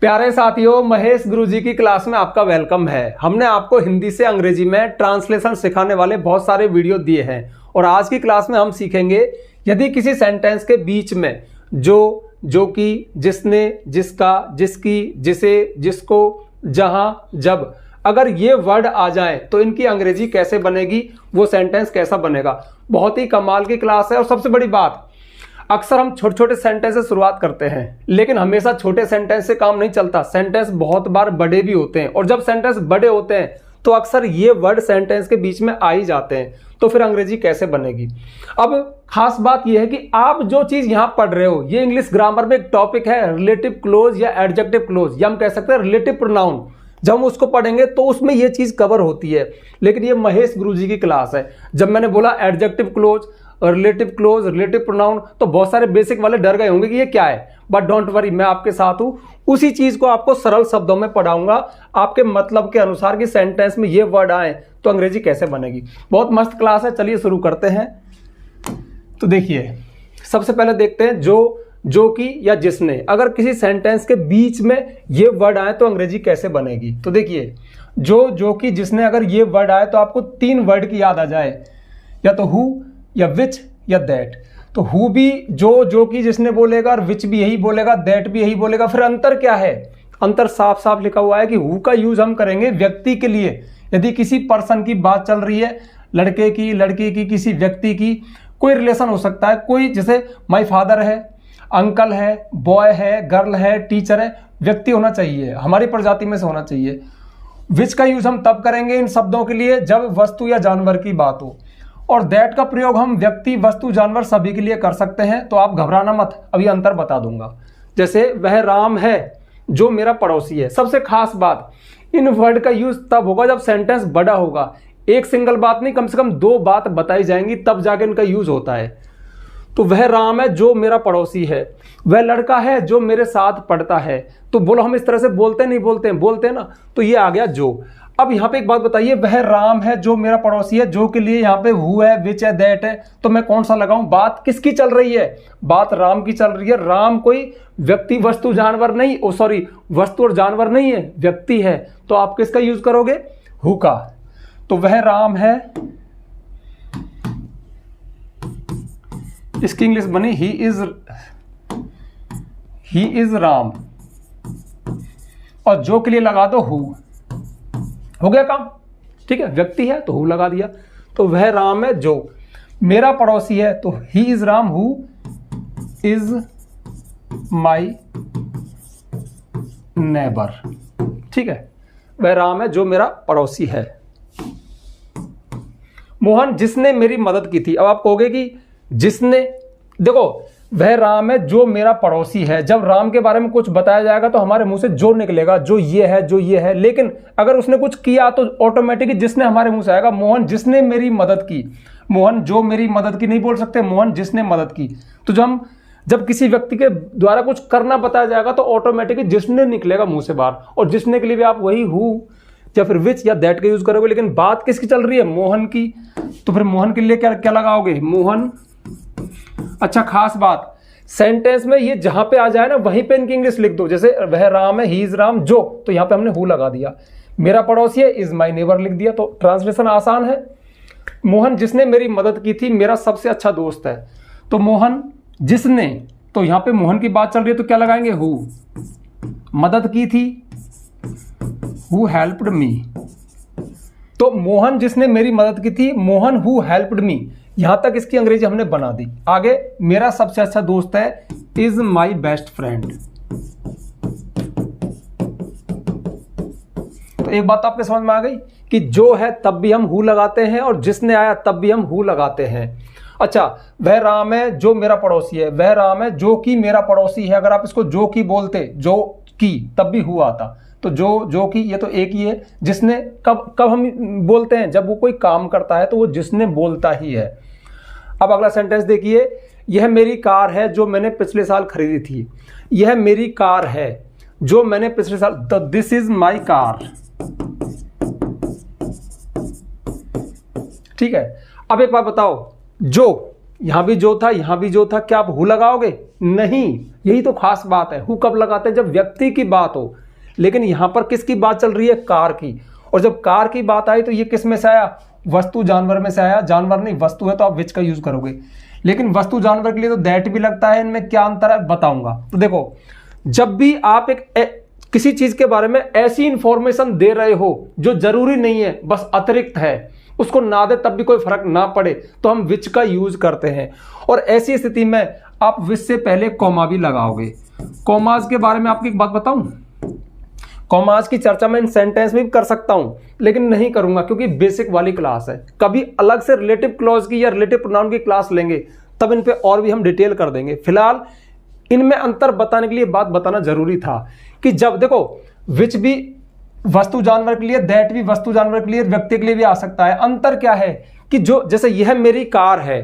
प्यारे साथियों, महेश गुरुजी की क्लास में आपका वेलकम है। हमने आपको हिंदी से अंग्रेजी में ट्रांसलेशन सिखाने वाले बहुत सारे वीडियो दिए हैं और आज की क्लास में हम सीखेंगे यदि किसी सेंटेंस के बीच में जो, जो कि, जिसने, जिसका, जिसकी, जिसे, जिसको, जहां, जब, अगर ये वर्ड आ जाए तो इनकी अंग्रेजी कैसे बनेगी, वो सेंटेंस कैसा बनेगा। बहुत ही कमाल की क्लास है। और सबसे बड़ी बात, अक्सर हम छोटे छोटे सेंटेंस से शुरुआत करते हैं, लेकिन हमेशा छोटे सेंटेंस से काम नहीं चलता। सेंटेंस बहुत बार बड़े भी होते हैं और जब सेंटेंस बड़े होते हैं तो अक्सर ये वर्ड सेंटेंस के बीच में आ ही जाते हैं। तो फिर अंग्रेजी कैसे बनेगी। अब खास बात यह है कि आप जो चीज यहां पढ़ रहे हो, ये इंग्लिश ग्रामर में एक टॉपिक है रिलेटिव क्लोज या एडजेक्टिव क्लोज, या हम कह सकते हैं रिलेटिव प्रोनाउन। जब हम उसको पढ़ेंगे तो उसमें ये चीज कवर होती है। लेकिन ये महेश गुरुजी की क्लास है। जब मैंने बोला adjective close, relative close, relative pronoun, तो बहुत सारे बेसिक वाले डर गए होंगे कि ये क्या है। बट डोंट वरी, मैं आपके साथ हूं। उसी चीज को आपको सरल शब्दों में पढ़ाऊंगा आपके मतलब के अनुसार कि सेंटेंस में ये वर्ड आए तो अंग्रेजी कैसे बनेगी। बहुत मस्त क्लास है। चलिए शुरू करते हैं। तो देखिए, सबसे पहले देखते हैं जो, जो कि या जिसने। अगर किसी सेंटेंस के बीच में ये वर्ड आए तो अंग्रेजी कैसे बनेगी। तो देखिए, जो, जो कि, जिसने, अगर ये वर्ड आए तो आपको तीन वर्ड की याद आ जाए, या तो हु, या विच, या दैट। तो हु भी जो कि, जिसने बोलेगा, और विच भी यही बोलेगा, दैट भी यही बोलेगा। फिर अंतर क्या है? अंतर साफ साफ लिखा हुआ है कि हु का यूज हम करेंगे व्यक्ति के लिए। यदि किसी पर्सन की बात चल रही है, लड़के की, लड़की की, किसी व्यक्ति की, कोई रिलेशन हो सकता है, कोई, जैसे माई फादर है, अंकल है, बॉय है, गर्ल है, टीचर है, व्यक्ति होना चाहिए, हमारी प्रजाति में से होना चाहिए। विच का यूज हम तब करेंगे इन शब्दों के लिए जब वस्तु या जानवर की बात हो, और दैट का प्रयोग हम व्यक्ति, वस्तु, जानवर सभी के लिए कर सकते हैं। तो आप घबराना मत, अभी अंतर बता दूंगा। जैसे वह राम है जो मेरा पड़ोसी है। सबसे खास बात, इन वर्ड का यूज तब होगा जब सेंटेंस बड़ा होगा। एक सिंगल बात नहीं, कम से कम दो बात बताई जाएंगी तब जाके इनका यूज होता है। तो वह राम है जो मेरा पड़ोसी है, वह लड़का है जो मेरे साथ पढ़ता है। तो बोलो, हम इस तरह से बोलते नहीं बोलते हैं, बोलते हैं ना। तो ये आ गया जो। अब यहाँ पे एक बात बताइए, वह राम है जो मेरा पड़ोसी है, जो के लिए यहाँ पे हु है, विच है, दैट है, तो मैं कौन सा लगाऊं? बात किसकी चल रही है? बात राम की चल रही है। राम कोई व्यक्ति, वस्तु, जानवर नहीं, ओ सॉरी, वस्तु और जानवर नहीं है, व्यक्ति है। तो आप किसका यूज करोगे? हु का। तो वह राम है, इसकी इंग्लिश बनी ही इज राम, और जो के लिए लगा दो हु। हो गया काम, ठीक है। व्यक्ति है तो हु लगा दिया। तो वह राम है जो मेरा पड़ोसी है, तो he is Ram who is my neighbour. ठीक है, वह राम है जो मेरा पड़ोसी है। मोहन जिसने मेरी मदद की थी। अब आप कहोगे कि जिसने, देखो, वह राम है जो मेरा पड़ोसी है। जब राम के बारे में कुछ बताया जाएगा तो हमारे मुंह से जो निकलेगा, जो ये है, जो ये है। लेकिन अगर उसने कुछ किया तो ऑटोमेटिकली जिसने हमारे मुंह से आएगा। मोहन जिसने मेरी मदद की। मोहन जो मेरी मदद की नहीं बोल सकते, मोहन जिसने मदद की। तो जब किसी व्यक्ति के द्वारा कुछ करना बताया जाएगा तो ऑटोमेटिकली जिसने निकलेगा मुंह से बाहर। और जिसने के लिए भी आप वही हु या फिर विच या दैट का यूज करोगे। लेकिन बात किसकी चल रही है? मोहन की। तो फिर मोहन के लिए क्या लगाओगे? मोहन। अच्छा, खास बात, सेंटेंस में ये जहां पे आ जाए ना वहीं पे इनकी इंग्लिश लिख दो। जैसे वह राम है, ही इज राम जो, तो यहां पे हमने हु लगा दिया। मेरा पड़ोसी है, इज माई नेबर लिख दिया। तो ट्रांसलेशन आसान है। मोहन जिसने मेरी मदद की थी, मेरा सबसे अच्छा दोस्त है। तो मोहन जिसने, तो यहां पे मोहन की बात चल रही है तो क्या लगाएंगे? हु। मदद की थी, हु हेल्प्ड मी। तो मोहन जिसने मेरी मदद की थी, मोहन हु हेल्प्ड मी। यहां तक इसकी अंग्रेजी हमने बना दी। आगे, मेरा सबसे अच्छा दोस्त है, इज माई बेस्ट फ्रेंड। तो एक बात आपके समझ में आ गई कि जो है तब भी हम हु लगाते हैं और जिसने आया तब भी हम हु लगाते हैं। अच्छा, वह राम है जो मेरा पड़ोसी है। वह राम है जो कि मेरा पड़ोसी है। अगर आप इसको जो की बोलते, जो की, तब भी हु आता। तो जो कि, ये तो एक ही है। जिसने कब हम बोलते हैं? जब वो कोई काम करता है तो वो जिसने बोलता ही है। अब अगला सेंटेंस देखिए, यह मेरी कार है जो मैंने पिछले साल खरीदी थी। यह मेरी कार है जो मैंने पिछले साल, तो दिस इज माई कार। ठीक है। अब एक बात बताओ, जो यहां भी जो था यहां भी जो था, क्या आप हु लगाओगे? नहीं। यही तो खास बात है, हु कब लगाते हैं? जब व्यक्ति की बात हो। लेकिन यहां पर किसकी बात चल रही है? कार की। और जब कार की बात आई तो ये किस में से आया? वस्तु जानवर में से आया। जानवर नहीं, वस्तु है तो आप विच का यूज करोगे। लेकिन वस्तु जानवर के लिए तो दैट भी लगता है। इनमें क्या अंतर है बताऊंगा। तो देखो, जब भी आप किसी चीज के बारे में ऐसी इंफॉर्मेशन दे रहे हो जो जरूरी नहीं है, बस अतिरिक्त है, उसको ना दे तब भी कोई फर्क ना पड़े, तो हम विच का यूज करते हैं। और ऐसी स्थिति में आप विच से पहले कॉमा भी लगाओगे। कॉमास के बारे में आपको एक बात बताऊं, कॉमास की चर्चा मैं इन सेंटेंस में भी कर सकता हूं, लेकिन नहीं करूंगा क्योंकि बेसिक वाली क्लास है। कभी अलग से रिलेटिव क्लॉज की या रिलेटिव प्रोनाउन की क्लास लेंगे, तब इन पे और भी हम डिटेल कर देंगे। फिलहाल इनमें अंतर बताने के लिए बात बताना जरूरी था कि जब देखो, विच भी वस्तु जानवर के लिए, दैट भी वस्तु जानवर के लिए, व्यक्ति के लिए भी आ सकता है। अंतर क्या है कि जो, जैसे यह मेरी कार है,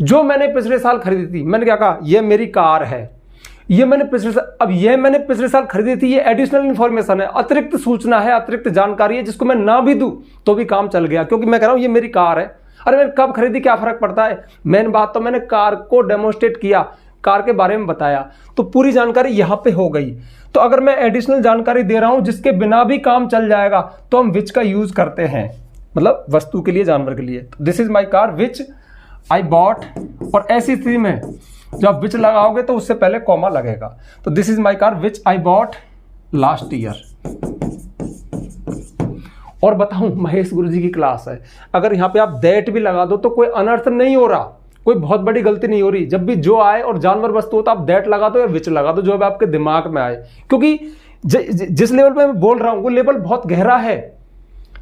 जो मैंने पिछले साल खरीदी थी, मैंने क्या कहा? यह मेरी कार है, ये मैंने पिछले साल, अब यह मैंने पिछले साल खरीदी थी, ये एडिशनल इंफॉर्मेशन है, अतिरिक्त सूचना है, अतिरिक्त जानकारी है, जिसको मैं ना भी दूं तो भी काम चल गया, क्योंकि मैं कह रहा हूं ये मेरी कार है। अरे मैंने कब खरीदी, क्या फर्क पड़ता है? मेन बात तो मैंने कार को डेमोन्स्ट्रेट किया, कार के बारे में बताया, तो पूरी जानकारी यहां पे हो गई। तो अगर मैं एडिशनल जानकारी दे रहा हूं जिसके बिना भी काम चल जाएगा, तो हम विच का यूज करते हैं, मतलब वस्तु के लिए, जानवर के लिए। This is my car which I bought. और ऐसी स्थिति में जब विच लगाओगे तो उससे पहले कॉमा लगेगा। तो this is my car which I bought last year. और बताऊं, महेश गुरुजी की क्लास है, अगर यहां पे आप दैट भी लगा दो तो कोई अनर्थ नहीं हो रहा, कोई बहुत बड़ी गलती नहीं हो रही। जब भी जो आए और जानवर वस्तु हो तो आप दैट लगा दो या विच लगा दो, जो अब आपके दिमाग में आए, क्योंकि जिस लेवल पे मैं बोल रहा हूं वो लेवल बहुत गहरा है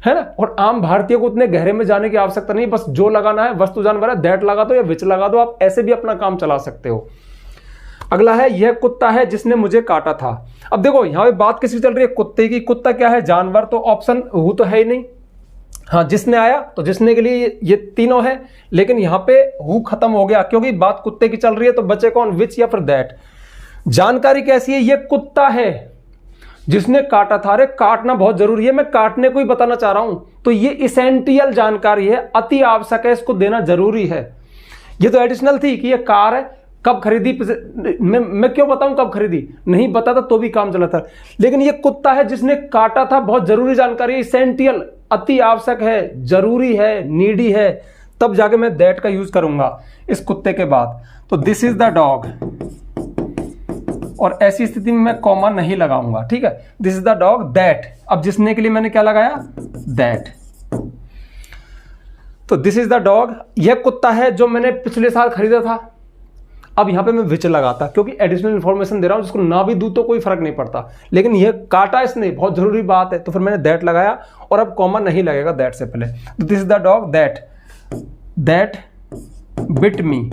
ना। और आम भारतीय को उतने गहरे में जाने की आवश्यकता नहीं, बस जो लगाना है, वस्तु जानवर है, दैट लगा दो या विच लगा दो, आप ऐसे भी अपना काम चला सकते हो। अगला है, यह कुत्ता है जिसने मुझे काटा था। अब देखो यहां पे बात किसकी चल रही है? कुत्ते की। कुत्ता क्या है? जानवर। तो ऑप्शन हु तो है ही नहीं। हाँ, जिसने आया तो जिसने के लिए ये तीनों है, लेकिन यहां पे हु खत्म हो गया क्योंकि बात कुत्ते की चल रही है। तो बचे कौन? विच या फिर दैट। जानकारी कैसी है? ये कुत्ता है जिसने काटा था। अरे काटना बहुत जरूरी है, मैं काटने को ही बताना चाह रहा हूं। तो ये इसेंशियल जानकारी है, अति आवश्यक है, इसको देना जरूरी है। ये तो एडिशनल थी कि ये कार है, कब खरीदी, मैं क्यों बताऊं कब खरीदी, नहीं बताता तो भी काम चला था। लेकिन ये कुत्ता है जिसने काटा था, बहुत जरूरी जानकारी है, इसेंशियल, अति आवश्यक है, जरूरी है, नीडी है, तब जाके मैं दैट का यूज करूंगा इस कुत्ते के बाद। तो दिस इज द डॉग, और ऐसी स्थिति में मैं कॉमा नहीं लगाऊंगा, ठीक है। This is the dog that. अब जिसने के लिए मैंने क्या लगाया? दैट। तो दिस इज द डॉग, यह कुत्ता है जो मैंने पिछले साल खरीदा था। अब यहां पे मैं विच लगाता क्योंकि एडिशनल इंफॉर्मेशन दे रहा हूं, जिसको ना भी दूं तो कोई फर्क नहीं पड़ता, लेकिन यह काटा इसने, बहुत जरूरी बात है, तो फिर मैंने दैट लगाया और अब कॉमा नहीं लगेगा दैट से पहले। तो this is the dog that bit me,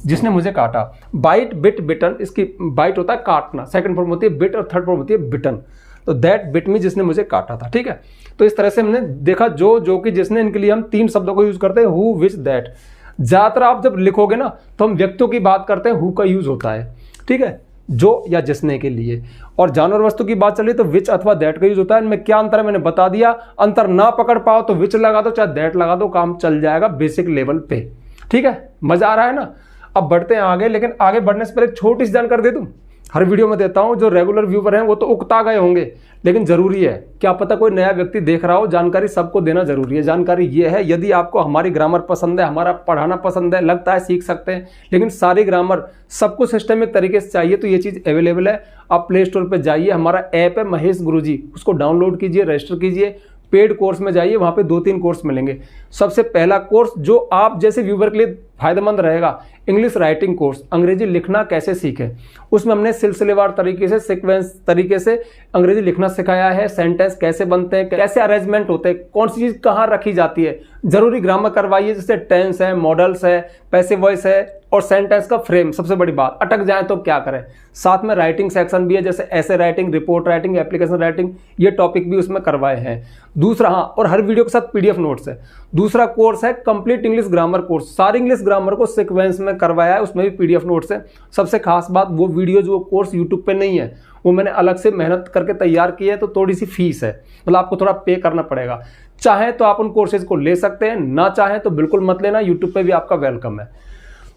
जिसने मुझे काटा। बाइट, बिट, बिटन, इसकी बाइट होता है काटना, सेकंड फॉर्म होती है बिट और थर्ड फॉर्म होती है बिटन। तो दैट बिट मी, जिसने मुझे काटा था, ठीक है। तो इस तरह से हमने देखा जो कि जिसने, इनके लिए हम तीन शब्दों को यूज करते हैं, हु, विच, दैट। ज्यादातर आप जब लिखोगे ना तो हम व्यक्तियों की बात करते हैं, हु का यूज होता है, ठीक है, जो या जिसने के लिए। और जानवर वस्तु की बात चली तो विच अथवा दैट का यूज होता है। इनमें क्या अंतर है मैंने बता दिया। अंतर ना पकड़ पाओ तो विच लगा दो, चाहे दैट लगा दो, काम चल जाएगा बेसिक लेवल पे, ठीक है। मजा आ रहा है ना। अब बढ़ते हैं आगे, लेकिन आगे बढ़ने से पहले एक छोटी सी जानकारी दे दूं, हर वीडियो में देता हूं। जो रेगुलर व्यूवर हैं वो तो उकता गए होंगे, लेकिन जरूरी है, क्या पता कोई नया व्यक्ति देख रहा हो, जानकारी सबको देना जरूरी है। जानकारी ये है, यदि आपको हमारी ग्रामर पसंद है, हमारा पढ़ाना पसंद है, लगता है सीख सकते हैं, लेकिन सारी ग्रामर सबको सिस्टमिक तरीके से चाहिए, तो ये चीज़ अवेलेबल है। आप प्ले स्टोर पर जाइए, हमारा ऐप है महेश गुरुजी, उसको डाउनलोड कीजिए, रजिस्टर कीजिए, पेड कोर्स में जाइए, वहाँ पे 2-3 कोर्स मिलेंगे। सबसे पहला कोर्स जो आप जैसे व्यूवर के लिए फायदेमंद रहेगा, इंग्लिश राइटिंग कोर्स, अंग्रेजी लिखना कैसे सीखें। उसमें हमने सिलसिलेवार तरीके से, सीक्वेंस तरीके से अंग्रेजी लिखना सिखाया है, सेंटेंस कैसे बनते हैं, कैसे अरेंजमेंट होते हैं, कौन सी चीज़ कहाँ रखी जाती है, जरूरी ग्रामर करवाइए, जैसे टेंस है, मॉडल्स है, पैसिव वॉइस है, और सेंटेंस का फ्रेम। सबसे बड़ी बात, अटक जाए तो क्या करें। साथ में राइटिंग सेक्शन भी है, जैसे ऐसे writing, report writing, application writing, ये टॉपिक भी उसमें करवाए हैं। दूसरा, हाँ, और हर वीडियो के साथ पीडीएफ नोट्स है। दूसरा कोर्स है कंप्लीट इंग्लिश ग्रामर कोर्स, सारी इंग्लिश ग्रामर को सीक्वेंस में करवाया है, उसमें भी पीडीएफ नोट्स है। सबसे खास बात, वो वीडियो जो कोर्स यूट्यूब पे नहीं है, वो मैंने अलग से मेहनत करके तैयार की है, तो थोड़ी सी फीस है, मतलब आपको थोड़ा पे करना पड़ेगा। चाहे तो आप उन कोर्सेज को ले सकते हैं, ना चाहे तो बिल्कुल मत लेना, यूट्यूब पे भी आपका वेलकम है।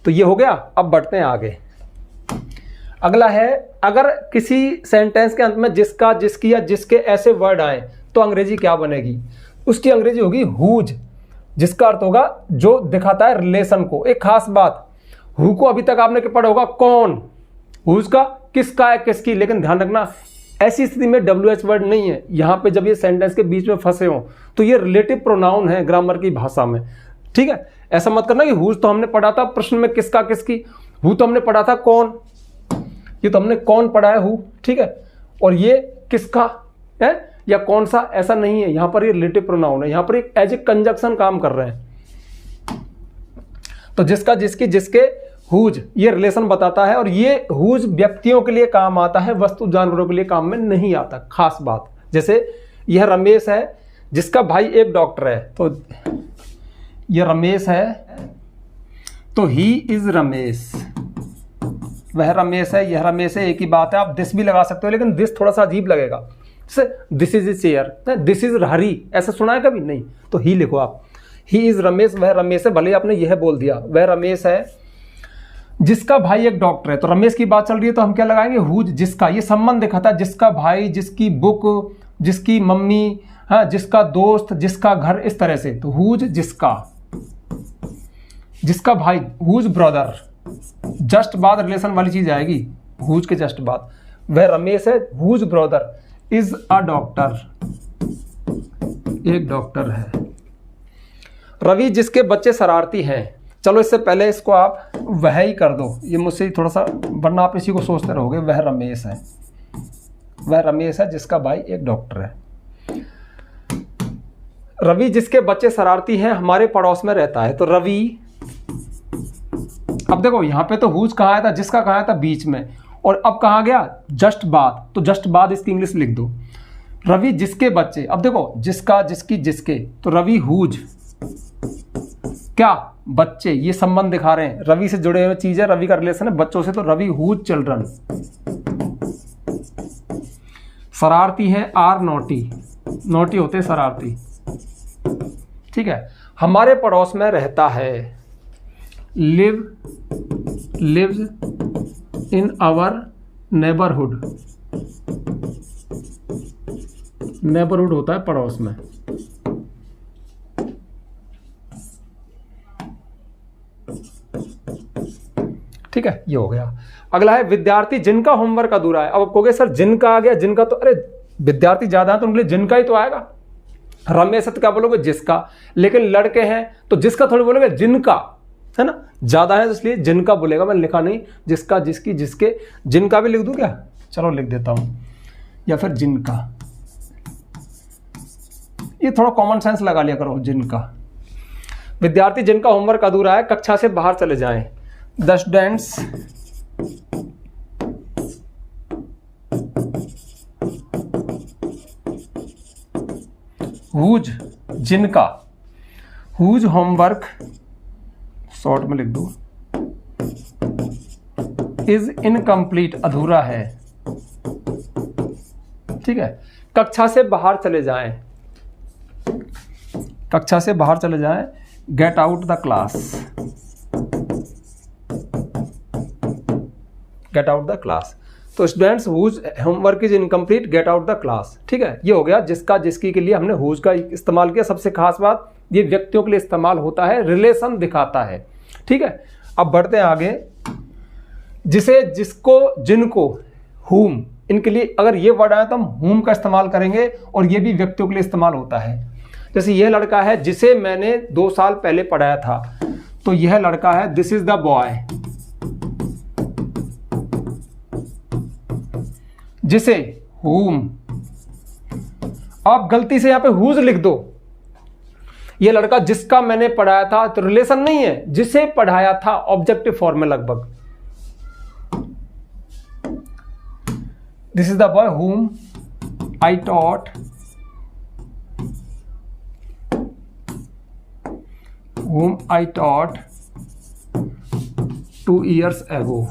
तो ये हो गया। अब बढ़ते हैं आगे। अगला है, अगर किसी सेंटेंस के अंत में जिसका, जिसकी या जिसके ऐसे वर्ड आए तो अंग्रेजी क्या बनेगी? उसकी अंग्रेजी होगी हुज, जिसका अर्थ होगा जो दिखाता है रिलेशन को। एक खास बात, हु को अभी तक आपने पढ़ा होगा कौन, हुज का किसका है, किसकी, लेकिन ध्यान रखना ऐसी स्थिति में WH वर्ड नहीं है। यहाँ पे जब ये सेंटेंस के बीच में फंसे हो तो ये रिलेटिव प्रोनाउन है ग्रामर की भाषा में, ठीक है। ऐसा मत करना कि हुज तो हमने पढ़ा था प्रश्न में किसका किसकी, हु तो हमने पढ़ा था कौन, ये तो हमने कौन पढ़ा है हु, ठीक है, और ये किसका है या कौन सा, ऐसा नहीं है। यहाँ पर ये रिलेटिव प्रोनाउन है, यहाँ पर एक एज ए कंजक्शन काम कर रहे हैं। तो जिसका, जिसकी, जिसके, हुज ये रिलेशन बताता है, और ये हुज व्यक्तियों के लिए काम आता है, वस्तु जानवरों के लिए काम में नहीं आता। खास बात, जैसे यह रमेश है जिसका भाई एक डॉक्टर है, तो यह रमेश है तो ही इज रमेश, वह रमेश है, यह रमेश है, एक ही बात है। आप दिस भी लगा सकते हो, लेकिन दिस थोड़ा सा अजीब लगेगा। जैसे this is a chair, this is हरी, ऐसा सुना है कभी? नहीं। तो ही लिखो आप, ही इज रमेश, वह रमेश है, भले आपने यह बोल दिया, वह रमेश है जिसका भाई एक डॉक्टर है। तो रमेश की बात चल रही है तो हम क्या लगाएंगे? हुज, जिसका। ये संबंध दिखाता है, जिसका भाई, जिसकी बुक, जिसकी मम्मी, हाँ, जिसका दोस्त, जिसका घर, इस तरह से। तो हुज जिसका, जिसका भाई, हुज ब्रदर, जस्ट बाद रिलेशन वाली चीज आएगी, हुज के जस्ट बाद। वह रमेश है, whose brother is a doctor, एक डॉक्टर है। रवि जिसके बच्चे शरारती हैं। चलो इससे पहले इसको आप वह ही कर दो, ये मुझसे थोड़ा सा, वरना आप इसी को सोचते रहोगे। वह रमेश है, वह रमेश है जिसका भाई एक डॉक्टर है। रवि जिसके बच्चे शरारती हैं हमारे पड़ोस में रहता है। तो रवि, अब देखो यहाँ पे तो हुज कहाँ आया था, जिसका कहाँ आया था बीच में, और अब कहाँ गया? जस्ट बाद। तो जस्ट बाद इसकी इंग्लिश लिख दो, रवि जिसके बच्चे। अब देखो जिसका, जिसकी, जिसके, तो रवि हुज क्या? बच्चे। ये संबंध दिखा रहे हैं, रवि से जुड़े हुए चीज है, रवि का रिलेशन है बच्चों से, तो रवि हुज चिल्ड्रन। शरारती है, आर नॉटी, नॉटी होते शरारती, ठीक है। हमारे पड़ोस में रहता है, lives in our neighbourhood, neighbourhood होता है पड़ोस में। ठीक है, ये हो गया। अगला है विद्यार्थी जिनका होमवर्क अधूरा है। अब कहोगे सर जिनका आ गया, जिनका तो अरे विद्यार्थी ज्यादा है तो उनके लिए जिनका ही तो आएगा। रमेश है तो क्या बोलोगे? जिसका। लेकिन लड़के हैं तो जिसका थोड़ी बोलोगे, जिनका, है ना, ज्यादा है तो इसलिए जिनका बोलेगा। मैंने लिखा नहीं, जिसका, जिसकी, जिसके, जिनका भी लिख दूं क्या? चलो लिख देता हूं, या फिर जिनका। ये थोड़ा कॉमन सेंस लगा लिया करो, जिनका। विद्यार्थी जिनका होमवर्क अधूरा है कक्षा से बाहर चले जाएं। The students whose, जिनका, whose homework, शॉर्ट में लिख दो, is incomplete, अधूरा है, ठीक है। कक्षा से बाहर चले जाएं, कक्षा से बाहर चले जाएं। Get out the class, get out the class. तो students whose homework is incomplete, get out the class, ठीक है। ये हो गया जिसका, जिसकी के लिए हमने हुज का इस्तेमाल किया। सबसे खास बात, ये व्यक्तियों के लिए इस्तेमाल होता है, रिलेशन दिखाता है, ठीक है। अब बढ़ते हैं आगे। जिसे, जिसको, जिनको, हुम, इनके लिए अगर ये वर्ड आया तो हम हुम का इस्तेमाल करेंगे, और ये भी व्यक्तियों के लिए इस्तेमाल होता है। जैसे यह लड़का है जिसे मैंने 2 साल पहले पढ़ाया था, तो यह लड़का है, दिस इज द बॉय। जिसे, हुम। आप गलती से यहां पे हुज लिख दो, यह लड़का जिसका मैंने पढ़ाया था, तो रिलेशन नहीं है, जिसे पढ़ाया था, ऑब्जेक्टिव फॉर्म में लगभग। दिस इज द बॉय हुम I taught, whom I taught 2 years ago,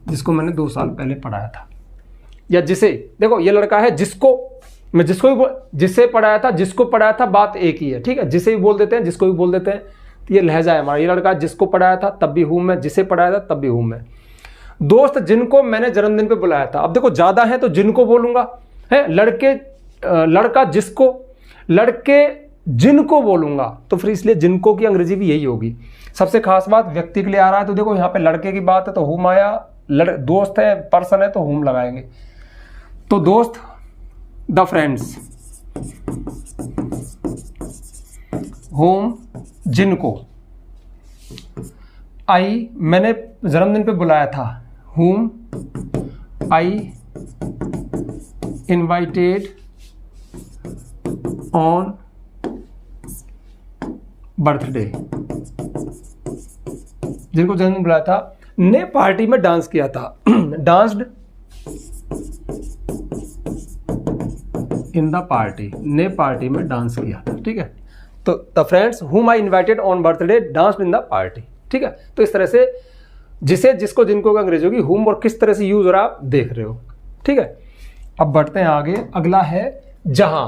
जिसको मैंने 2 साल पहले पढ़ाया था। या जिसे, देखो ये लड़का है जिसको, मैं जिसको भी जिसे पढ़ाया था, जिसको पढ़ाया था, बात एक ही है, ठीक है। जिसे भी बोल देते हैं, जिसको भी बोल देते हैं। तो ये लहजा है हमारा। ये लड़का जिसको पढ़ाया था तब भी हूँ मैं, जिसे पढ़ाया था तब भी हूँ मैं। दोस्त जिनको मैंने जन्मदिन पे बुलाया था, अब देखो ज़्यादा है तो जिनको बोलूँगा, है लड़का जिसको, लड़के जिनको बोलूँगा, तो फिर इसलिए जिनको की अंग्रेजी भी यही होगी। सबसे खास बात व्यक्ति के लिए आ रहा है तो देखो यहाँ पे लड़के की बात है तो हुम आया, दोस्त है पर्सन है तो हुम लगाएंगे। तो दोस्त द फ्रेंड्स, होम जिनको, आई मैंने जन्मदिन पे बुलाया था, whom I invited on birthday, जिनको जन्मदिन बुलाया था, ने पार्टी में डांस किया था, डांस्ड इन द पार्टी, ने पार्टी में डांस किया था। ठीक है, तो the friends whom I invited on birthday danced in the party। ठीक है, तो इस तरह से जिसे, जिसको, जिनको का अंग्रेजी होगी whom और किस तरह से यूज हो रहा है आप देख रहे हो। ठीक है, अब बढ़ते हैं आगे। अगला है जहां।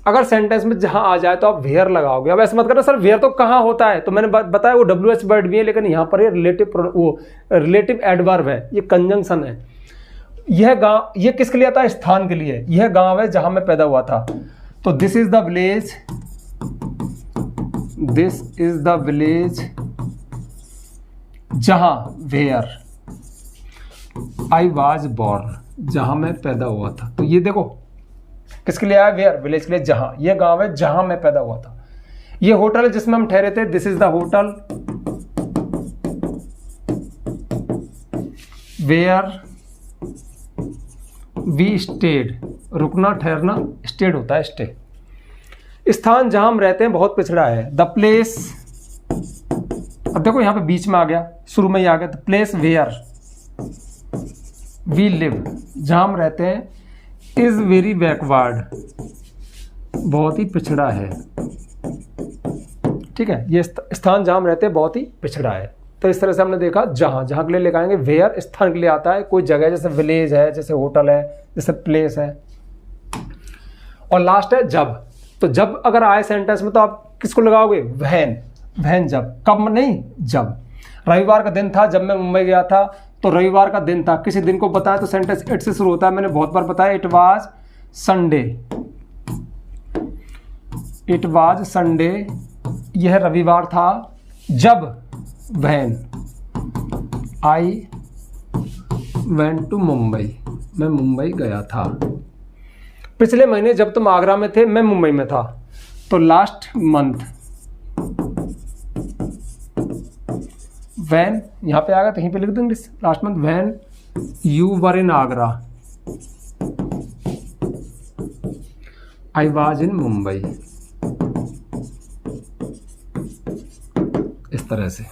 अगर सेंटेंस में जहां आ जाए तो आप वेयर लगाओगे। अब ऐसे मत करना सर वेयर तो कहां होता है, तो मैंने बताया वो WH वर्ड भी है, लेकिन यहाँ पर ये रिलेटिव एडवर्ब है, ये कंजंक्शन है। यह गांव, ये किसके लिए आता है, स्थान के लिए। यह गांव है जहां मैं पैदा हुआ था, तो this is the village, this is the village जहां, वेयर आई वॉज बॉर्न, जहां मैं पैदा हुआ था। तो ये देखो किसके लिए आया, वेयर, विलेज के लिए जहां। ये गांव है जहां मैं पैदा हुआ था। ये होटल है जिसमें हम ठहरे थे, this is the hotel where we stayed, रुकना ठहरना, स्टेड होता है स्टे। स्थान जहां हम रहते हैं बहुत पिछड़ा है, द प्लेस, अब देखो यहां पे बीच में आ गया, शुरू में ही आ गया, the place where we live, जहां हम रहते हैं, इज वेरी बैकवर्ड, बहुत ही पिछड़ा है। ठीक है, ये स्थान जहां हम रहते हैं बहुत ही पिछड़ा है। तो इस तरह से हमने देखा जहां, जहां के लिए लेकर आएंगे वेयर, स्थान के लिए आता है कोई जगह, जैसे विलेज है, जैसे होटल है, जैसे प्लेस है। और लास्ट है जब। तो जब अगर आए सेंटेंस में तो आप किसको लगाओगे, व्हेन, व्हेन जब, कब नहीं, जब। रविवार का दिन था जब मैं मुंबई गया था, तो रविवार का दिन था, किसी दिन को बताया तो सेंटेंस इट से शुरू होता है, मैंने बहुत बार बताया। It was Sunday, it was Sunday, यह रविवार था जब, when I went to Mumbai, मैं मुंबई गया था। पिछले महीने जब तुम आगरा में थे मैं मुंबई में था, तो लास्ट मंथ, व्हेन यहां पे आएगा तो यहीं पे लिख देंगे last month, when you were in Agra I was in Mumbai. इस तरह से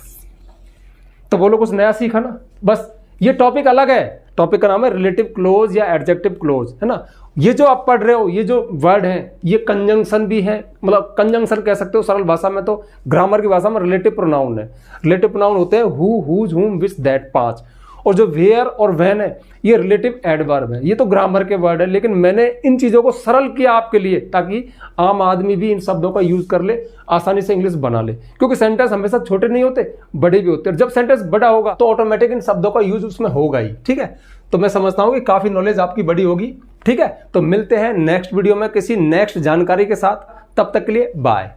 तो बोलो कुछ नया सीखा ना। बस ये टॉपिक अलग है, टॉपिक का नाम है रिलेटिव क्लोज या एडजेक्टिव क्लोज, है ना। ये जो आप पढ़ रहे हो, ये जो वर्ड हैं, ये कंजंक्शन भी है, मतलब कंजंक्शन कह सकते हो सरल भाषा में, तो ग्रामर की भाषा में रिलेटिव प्रोनाउन है। रिलेटिव प्रोनाउन होते हैं हु, हुज, हुम, विच, दैट, 5। और जो वेयर और व्हेन है ये रिलेटिव एडवर्ब है। ये तो ग्रामर के वर्ड है, लेकिन मैंने इन चीज़ों को सरल किया आपके लिए, ताकि आम आदमी भी इन शब्दों का यूज कर ले, आसानी से इंग्लिश बना ले। क्योंकि सेंटेंस हमेशा छोटे नहीं होते, बड़े भी होते हैं। जब सेंटेंस बड़ा होगा तो ऑटोमेटिक इन शब्दों का यूज उसमें होगा ही। ठीक है, तो मैं समझता हूँ कि काफ़ी नॉलेज आपकी बड़ी होगी। ठीक है, तो मिलते हैं नेक्स्ट वीडियो में किसी नेक्स्ट जानकारी के साथ। तब तक के लिए बाय।